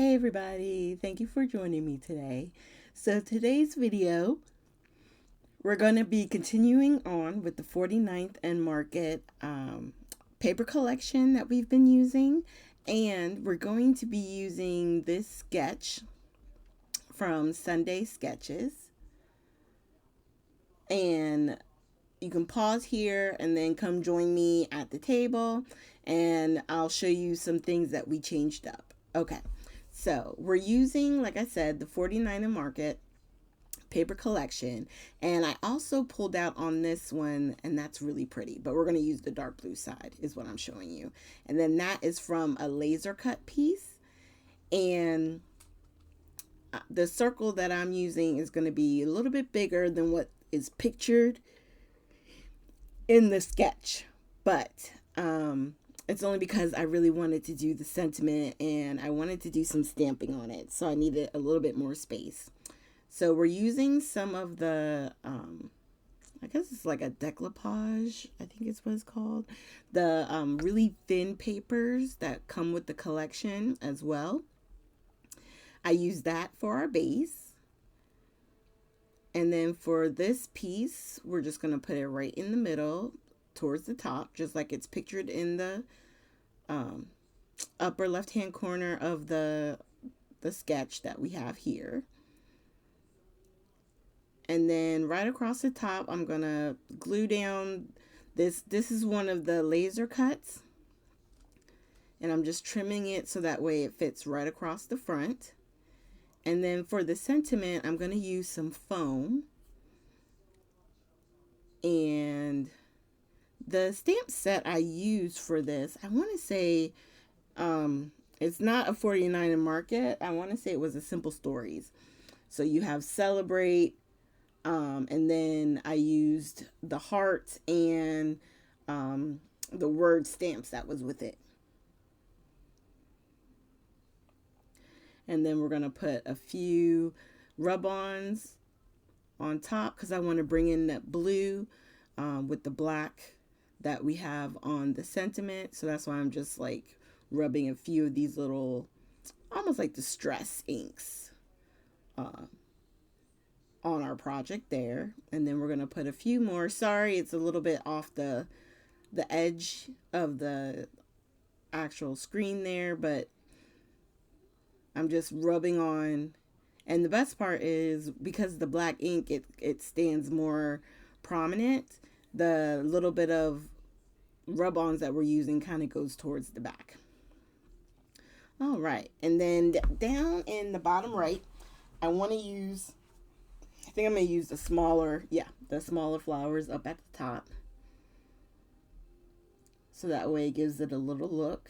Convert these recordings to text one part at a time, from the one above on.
Hey everybody, thank you for joining me today. So today's video, we're going to be continuing on with the 49th and Market paper collection that we've been using. And we're going to be using this sketch from Sunday Sketches. And you can pause here and then come join me at the table and I'll show you some things that we changed up. Okay. So we're using, like I said, the 49 and Market paper collection. And I also pulled out on this one, and that's really pretty, but we're going to use the dark blue side is what I'm showing you. And then that is from a laser cut piece. And the circle that I'm using is going to be a little bit bigger than what is pictured in the sketch. But it's only because I really wanted to do the sentiment and I wanted to do some stamping on it. So I needed a little bit more space. So we're using some of the, I guess it's like a decoupage, I think it's what it's called. The really thin papers that come with the collection as well. I use that for our base. And then for this piece, we're just going to put it right in the middle towards the top, just like it's pictured in the upper left-hand corner of the sketch that we have here. And then right across the top, I'm going to glue down this. This is one of the laser cuts. And I'm just trimming it so that way it fits right across the front. And then for the sentiment, I'm going to use some foam. And the stamp set I used for this, I want to say it's not a 49 and Market. I want to say it was a Simple Stories. So you have Celebrate. And then I used the heart and the word stamps that was with it. And then we're going to put a few rub-ons on top because I want to bring in that blue with the black that we have on the sentiment. So that's why I'm just like rubbing a few of these little, almost like distress inks on our project there. And then we're going to put a few more. Sorry, it's a little bit off the edge of the actual screen there, but I'm just rubbing on. And the best part is because the black ink, it stands more prominent. The little bit of rub-ons that we're using kind of goes towards the back. All right. And then down in the bottom right, I want to use, I think I'm going to use the smaller flowers up at the top. So that way it gives it a little look.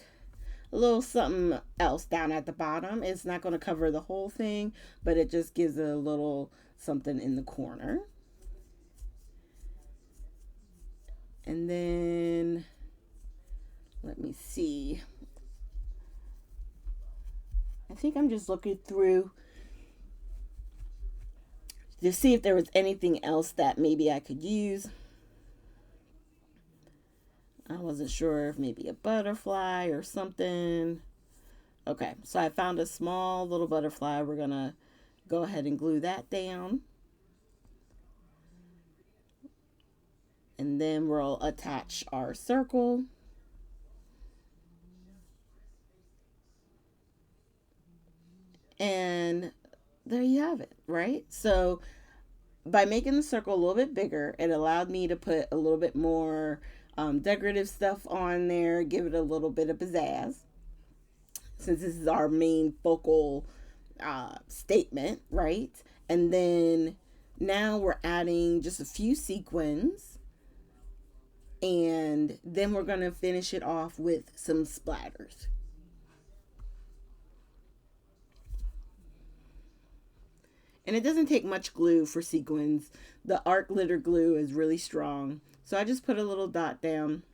A little something else down at the bottom. It's not going to cover the whole thing, but it just gives it a little something in the corner. And then, let me see. I think I'm just looking through to see if there was anything else that maybe I could use. I wasn't sure if maybe a butterfly or something. Okay, so I found a small little butterfly. We're going to go ahead and glue that down. And then we'll attach our circle. And there you have it, right? So by making the circle a little bit bigger, it allowed me to put a little bit more decorative stuff on there, give it a little bit of pizzazz. Since this is our main focal statement, right? And then now we're adding just a few sequins. And then we're going to finish it off with some splatters. And it doesn't take much glue for sequins. The art glitter glue is really strong. So I just put a little dot down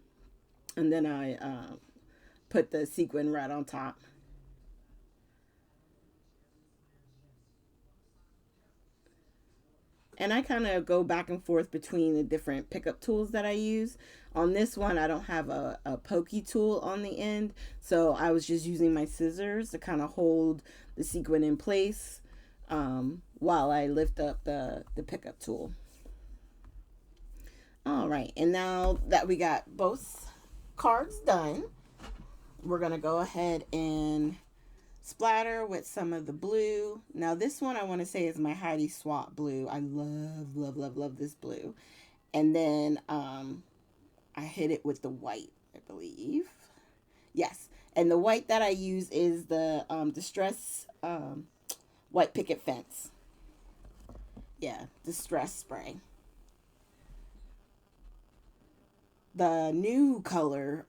and then I put the sequin right on top. And I kind of go back and forth between the different pickup tools that I use. On this one, I don't have a pokey tool on the end, so I was just using my scissors to kind of hold the sequin in place while I lift up the pickup tool. All right, and now that we got both cards done, we're gonna go ahead and splatter with some of the blue. Now this one I want to say is my Heidi Swapp blue. I love, love, love, love this blue. And then I hit it with the white, I believe. Yes. And the white that I use is the Distress White Picket Fence. Yeah, Distress Spray. The new color,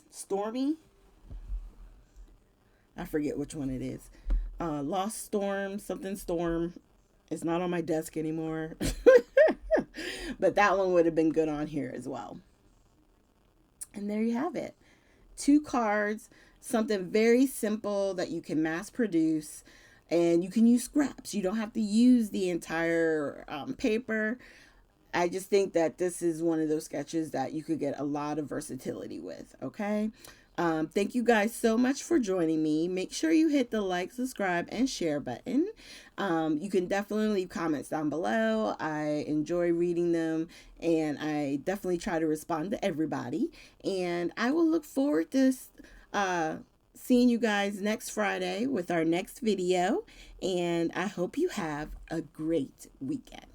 Stormy, I forget which one it is. Lost Storm, something Storm. It's not on my desk anymore. But that one would have been good on here as well. And there you have it. 2 cards, something very simple that you can mass produce. And you can use scraps. You don't have to use the entire paper. I just think that this is one of those sketches that you could get a lot of versatility with. Okay. Thank you guys so much for joining me. Make sure you hit the like, subscribe, and share button. You can definitely leave comments down below. I enjoy reading them, and I definitely try to respond to everybody. And I will look forward to seeing you guys next Friday with our next video. And I hope you have a great weekend.